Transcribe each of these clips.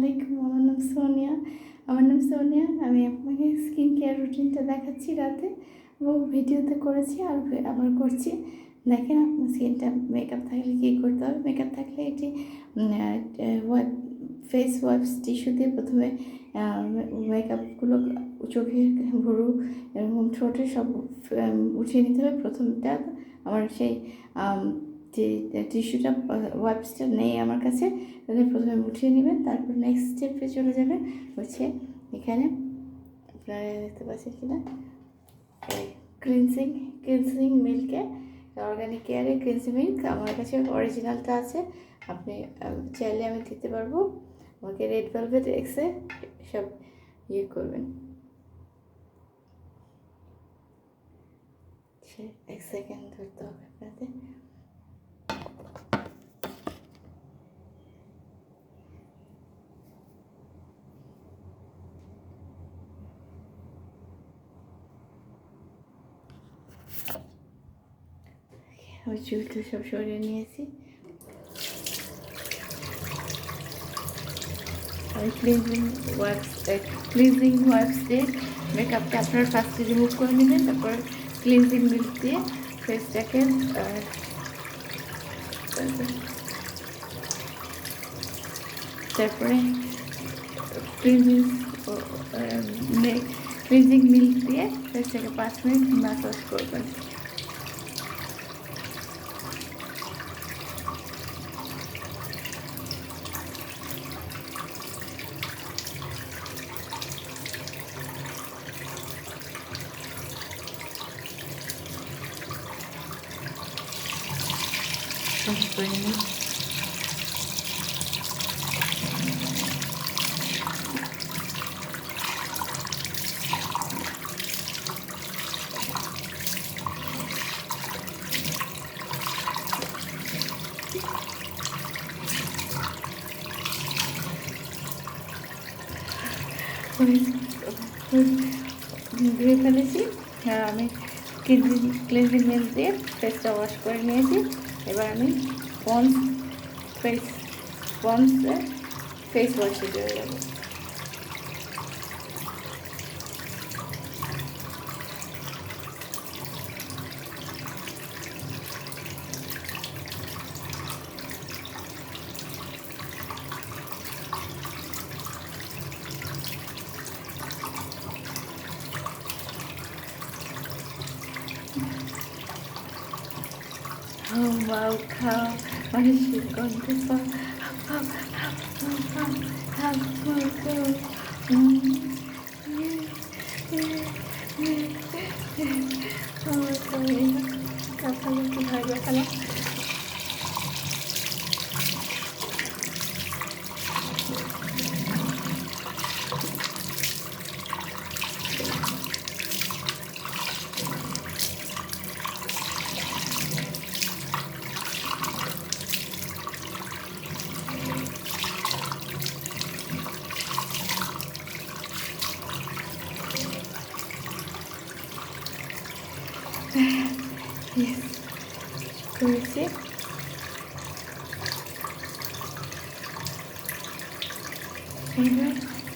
আলাইকুম, আমার নাম সোনিয়া। আমি আপনাকে স্কিন কেয়ার রুটিনটা দেখাচ্ছি রাতে, ও ভিডিওতে করেছি আর আবার করছি। দেখেন আপনার স্কিনটা মেকআপ থাকলে কী করতে হবে। মেকআপ থাকলে এটি ফেস ওয়াইপস টিস্যু দিয়ে প্রথমে মেকআপগুলো চোখে, ভুরু এবং ঠোঁটে সব উঠিয়ে নিতে হবে। প্রথমটা আমার সেই যে টিস্যুটা ওয়াইপসটা নেই আমার কাছে, তাহলে প্রথমে উঠিয়ে নেবেন। তারপর নেক্সট স্টেপে চলে যাবেন হচ্ছে এখানে আপনারা দেখতে পাচ্ছেন কিনা ক্লিনজিং মিল্কে, অর্গানিক কেয়ারে ক্লিনজিং মিল্ক আমার কাছে অরিজিনালটা আছে। আপনি চাইলে আমি দিতে পারবো। আমাকে রেড ভেলভেট এক্সে সব করবেন। এক সেকেন্ড ধরতে হবে আপনাদের। আমি চুলটা সব সরিয়ে নিয়েছি। আমি ক্লিনজিং ওয়াইপস দিয়ে মেকআপটা আপনার ফার্স্টে রিমুভ করে নেবেন। তারপর ক্লিনজিং মিল্ক দিয়ে ফেসটাকে তারপরে ক্লিনজিং মিল্ক দিয়ে ফেসটাকে 5 মিনিট ম্যাসাজ করবেন। ধুয়ে ফেলেছি। আমি ক্লিনজিং মিল্ক দিয়ে ফেসটা ওয়াশ করে নিয়েছি। এবার আমি পন্ডস ফেস ওয়াশে চলে যাবো। Wow, cow, my shit got this one. করেছি।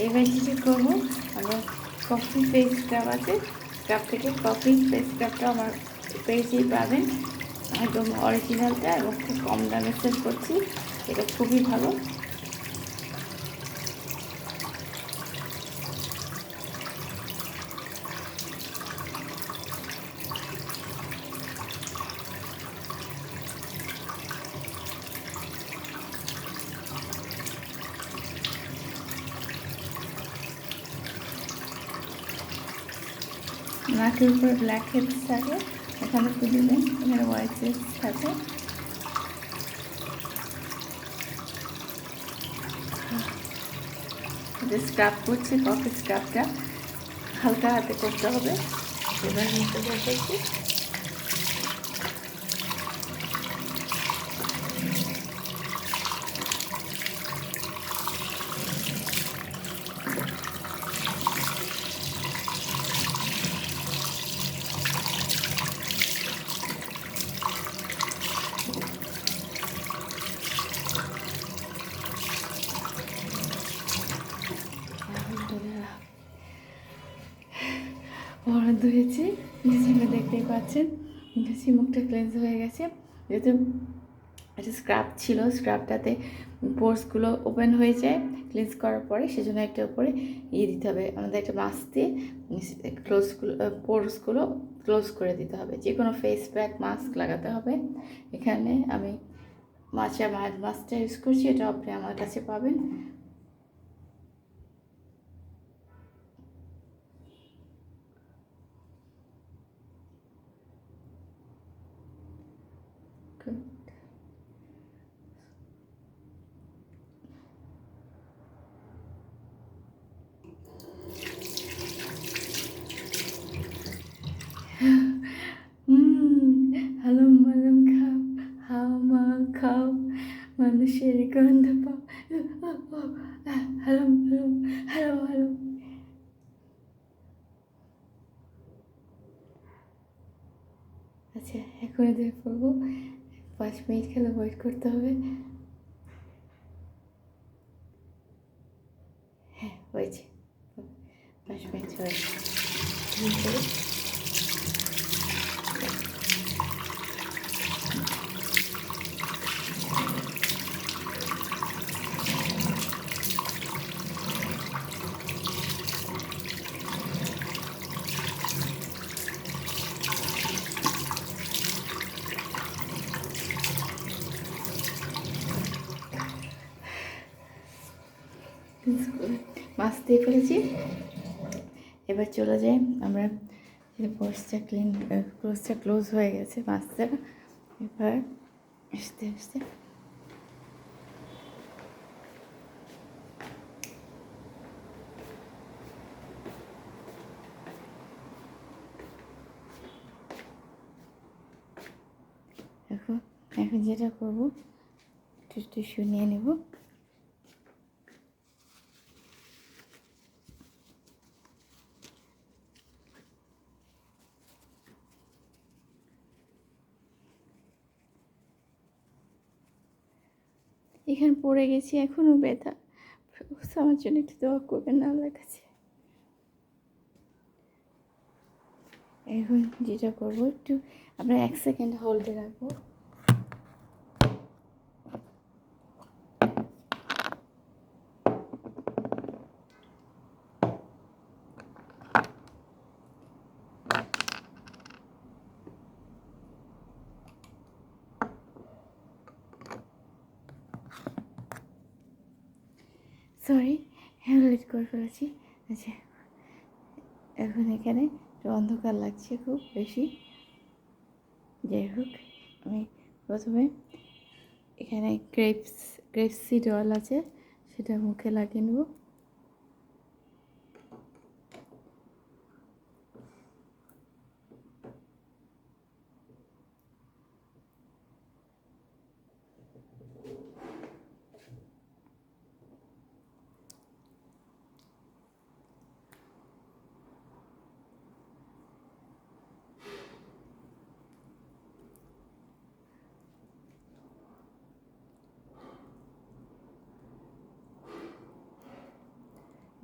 এবার যেটা করবো, আমার কফি ফেস স্ক্রাব আছে, স্ক্রাব থেকে কফি ফেস স্ক্রাবটা আমার পেজেই পাবেন, একদম অরিজিনালটা, এবং খুব কম দামে সেল করছি। এটা খুবই ভালো। নাকের উপরে ব্ল্যাক হেডস থাকে, এখানে একটু দিবেন। এখানে হোয়াইট হেডস থাকে। স্ক্রাব করছি, কফি স্ক্রাবটা হালকা হাতে করতে হবে। এবার নিতে দেখাচ্ছি। হাত ধুয়েছি, নিচে দেখতেই পাচ্ছেন মুখটা ক্লেন্স হয়ে গেছে। যেহেতু একটা স্ক্রাব ছিল, স্ক্রাবটাতে পোর্সগুলো ওপেন হয়ে যায় ক্লিনস করার পরে, সেজন্য একটা উপরে দিতে হবে আমাদের, একটা মাস্ক দিয়ে পোর্সগুলো ক্লোজ করে দিতে হবে। যে কোনো ফেস প্যাক মাস্ক লাগাতে হবে। এখানে আমি মাস্কটা ইউজ করছি, এটা আপনি আমার কাছে পাবেন। হালুম মালুম খাও, হাও মাও খাও, মানুষের গন্ধ পাও, হালুম হালুম হালুম হালুম। আচ্ছা, এখন এদের করবো, 5 মিনিট খেলে ওয়েট করতে হবে। হ্যাঁ, হয়েছে, 5 মিনিট হয়েছে। মাছ দিয়ে ফেলেছি, এবার চলে যাই আমরা। পোর্সটা ক্লোজ হয়ে গেছে মাছটা। এবার আস্তে আস্তে এখন যেটা করবো, টিস্যু নিয়ে নেব। এখানে পড়ে গেছি, এখনও ব্যথা। আমার জন্য একটু দোয়া করবেন না আমার কাছে। এখন যেটা করবো, একটু আমরা 1 সেকেন্ড হোল্ডে রাখবো। সরি, লেট করে ফেলেছি। আচ্ছা, এখন এখানে একটু অন্ধকার লাগছে খুব বেশি। যাই হোক, আমি প্রথমে এখানে গ্রেপস সিড অয়েল আছে, সেটা মুখে লাগিয়ে নেব।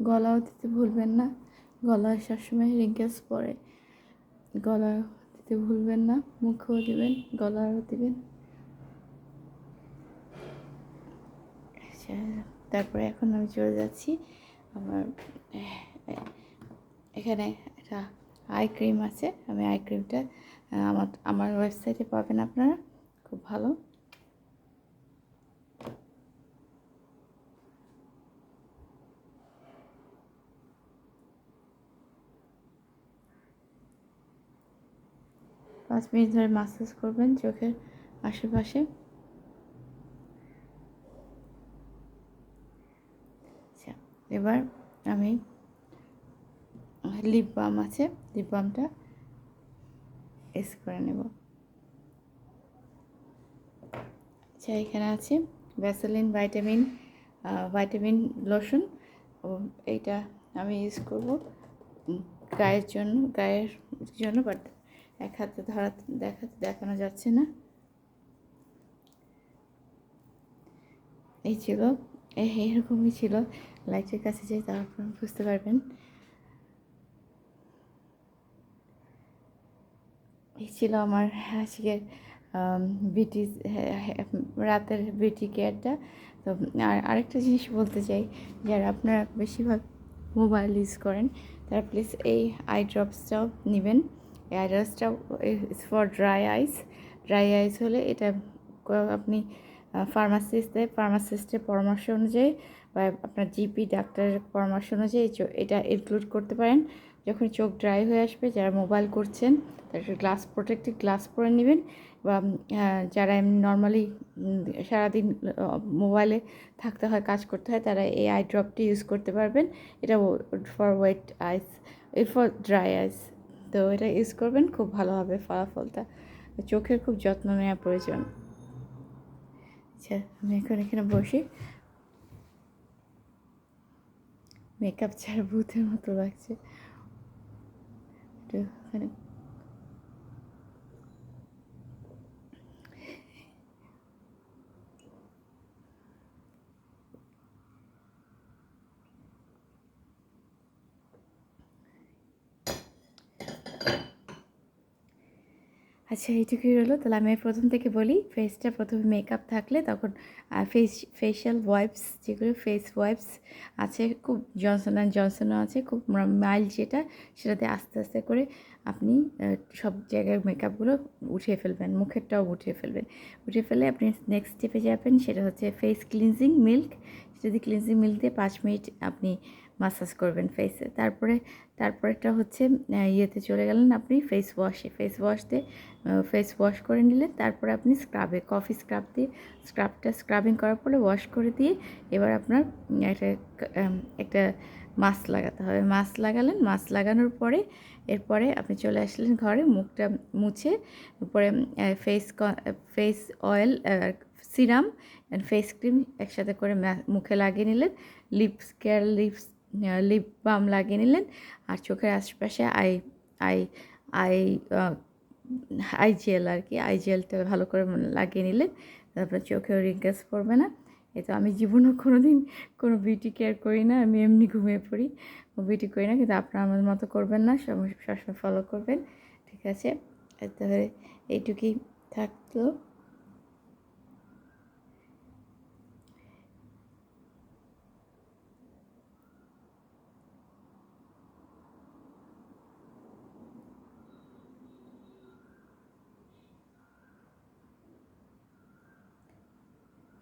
গলাও দিতে ভুলবেন না, গলায় সবসময় রিঙ্কেলস পড়ে। গলা দিতে ভুলবেন না, মুখেও দিবেন, গলাও দিবেন। আচ্ছা, তারপরে এখন আমি চলে যাচ্ছি আমার এখানে একটা আই ক্রিম আছে। আমি আই ক্রিমটা আমার ওয়েবসাইটে পাবেন আপনারা, খুব ভালো। পাঁচ মিনিট ধরে মাসাজ করবেন চোখের আশেপাশে। আচ্ছা, এবার আমি লিপ বাম আছে, লিপ বামটা ইউজ করে নেব। আচ্ছা, এখানে আছে ভ্যাসলিন ভাইটামিন লোশন। ও এইটা আমি ইউজ করব গায়ের জন্য, বাট এক হাতে দেখানো যাচ্ছে না। এই ছিল, এইরকমই ছিল। লাইটের কাছে যাই, তারপর বুঝতে পারবেন। এই ছিল আমার আজকের বিউটি রাতের বিউটি কেয়ারটা। তো আরেকটা জিনিস বলতে চাই, যারা আপনারা বেশিরভাগ মোবাইল ইউজ করেন তারা প্লিজ এই আই ড্রপসটাও নেবেন। এই আই ড্রপসটাও ইজ ফর ড্রাই আইস হলে এটা আপনি ফার্মাসিস্টের পরামর্শ অনুযায়ী বা আপনার জিপি ডাক্তারের পরামর্শ অনুযায়ী এটা ইনক্লুড করতে পারেন। যখন চোখ ড্রাই হয়ে আসবে, যারা মোবাইল করছেন তারা প্রোটেক্টিভ গ্লাস পরে নেবেন, বা যারা এমনি নর্মালি সারাদিন মোবাইলে থাকতে হয়, কাজ করতে হয়, তারা এই আই ড্রপটি ইউজ করতে পারবেন। এটা for wet ice, for dry ice. তো এটা ইউজ করবেন, খুব ভালো হবে ফলাফলটা। চোখের খুব যত্ন নেওয়া প্রয়োজন। আচ্ছা, আমি এখন এখানে বসি, মেকআপ ছাড়া ভূতের মতো লাগছে একটু এখানে। আচ্ছা, এইটুকুই রইলো। তাহলে আমি প্রথম থেকে বলি, ফেসটা প্রথমে মেকআপ থাকলে তখন ফেশিয়াল ওয়াইপস, যেগুলো ফেস ওয়াইপস আছে, খুব জনসনও আছে, খুব মাইল্ড যেটা, সেটাতে আস্তে আস্তে করে আপনি সব জায়গায় মেকআপগুলো উঠিয়ে ফেলবেন, মুখেরটাও উঠিয়ে ফেলবেন। উঠিয়ে ফেলে আপনি নেক্সট স্টেপে যাবেন, সেটা হচ্ছে ফেস ক্লিনজিং মিল্ক। যদি ক্লিনজিং মিল্ক দিয়ে 5 মিনিট আপনি মাসাজ করবেন ফেসে। তারপরেটা হচ্ছে ইয়েতে চলে গেলেন আপনি ফেস ওয়াশ দিয়ে ফেস ওয়াশ করে নিলেন। তারপরে আপনি কফি স্ক্রাব দিয়ে স্ক্রাবিং করার পরে ওয়াশ করে দিয়ে এবার আপনার একটা মাস্ক লাগাতে হবে। মাস্ক লাগালেন, মাস্ক লাগানোর পরে এরপরে আপনি চলে আসলেন ঘরে, মুখটা মুছে উপরে face oil, serum and face cream একসাথে করে মুখে লাগিয়ে নিলেন। লিপ বাম লাগিয়ে নিলেন। আর চোখের আশপাশে আই আই আই জেল আর কি, আই জেলটা ভালো করে লাগিয়ে নিলেন। তারপরে চোখেও রিঙ্কেলস পড়বে না। এই তো আমি জীবনেও কোনো দিন কোনো বিউটি কেয়ার করি না, আমি এমনি ঘুমিয়ে পড়ি, বিউটি করি না। কিন্তু আপনারা আমার মতো করবেন না, সবসময় ফলো করবেন, ঠিক আছে? তাহলে এইটুকুই থাকতো।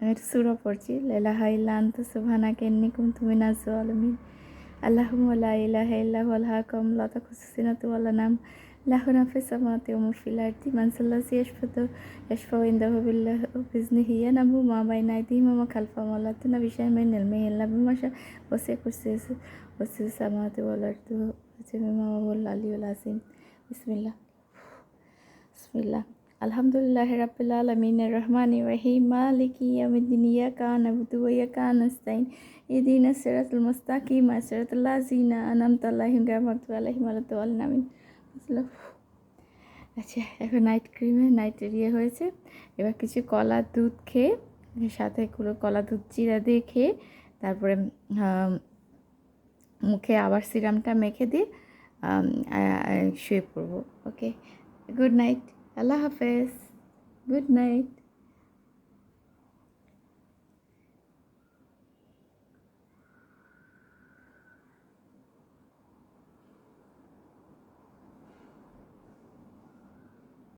আমি একটা সূরা পড়ছি, লা ইলাহা ইল্লা আনতা সুবহানাকা ইন্নী কুনতু মিনাজ জালিমিন। আল্লাহুম্মা লা ইলাহা ইল্লা হুয়াল হাক্কাম লা তাখুসু সিনাতু ওয়া লা নাওম লাহু মা ফিস সামাওয়াতি ওয়া মা ফিল আরদি মান যাল্লাযী ইয়াশফাউ ইনদাহু বিইজনিহি ইয়ালামু মা বাইনা আইদিহিম ওয়া মা খালফাহুম ওয়া লা ইয়াহিতুনা বিশাইইন মিন ইলমিহি ইল্লা বিমা শাআ ওয়াসি'a কুরসিয়্যুহু সামাওয়াতি ওয়াল আরদি ওয়া হুয়াল আলিয়্যুল আযীম। বিসমিল্লাহ। আলহামদুলিল্লাহি রাব্বিল আলামিন রহমানির রহিম মালিকি ইয়াউমিদ্দিন ইয়াকা না'বুদু ওয়া ইয়াকা নাস্তাইন ইহদিনাস সিরাতাল মুস্তাকিম সিরাতাল লাযিনা আন'আমতা আলাইহিম গায়রিল মাগদুবি আলাইহিম ওয়া লাদ-দাল্লিন আমিন। আচ্ছা, এখন নাইট হয়েছে। এবার কিছু কলা দুধ খেয়ে, সাথে কলা দুধ চিরা দিয়ে খেয়ে, তারপরে মুখে আবার সিরামটা মেখে দিয়ে শুয়ে পড়বো। ওকে, গুড নাইট, আল্লাহ হাফেজ, গুড নাইট।